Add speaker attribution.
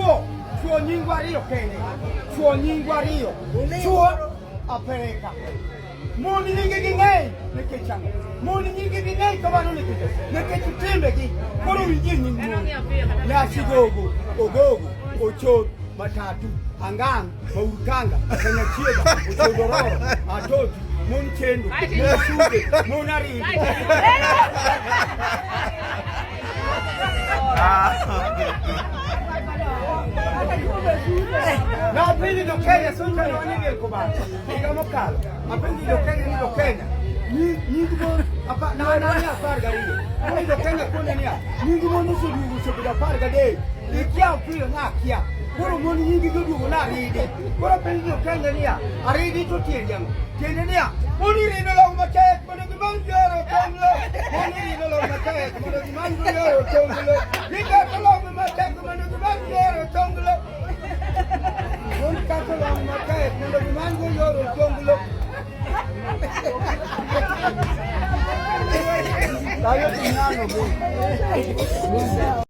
Speaker 1: chuo nyingwario kende. Chuo nyingwario. Chuo apereka. Moni nyinge ging'eny nikech ang'o? Moni nyinge ging'eny kamano nikech timbegi koro winjie nying mon. Nyasi gogo, ogogo, ochot, matatu, angang', maurkanga, kanyachiega, ochodororo, atoti, mon chendo, mon suge, mon aridi. Na pili do Kenya sote na wanige kubali. Higa mokalo. Apendi do Kenya. Ni go apa na ya farga hiyo. Ni do Kenya kuna nia. Ni go nusu dugu so da farga de. Ikia pili na kia. Koro moni nyingi dugu na ride. Koro pendi do Kenya nia. Aridi to tienjang. Tienjania. Moni rino lo matek moni gimangero tonglo. Moni rino lo matek moni gimangero tonglo. Nika to lo matek moni gimangero tonglo. Moni kato lo matek moni gimangero tonglo. Tayo tingnan mo.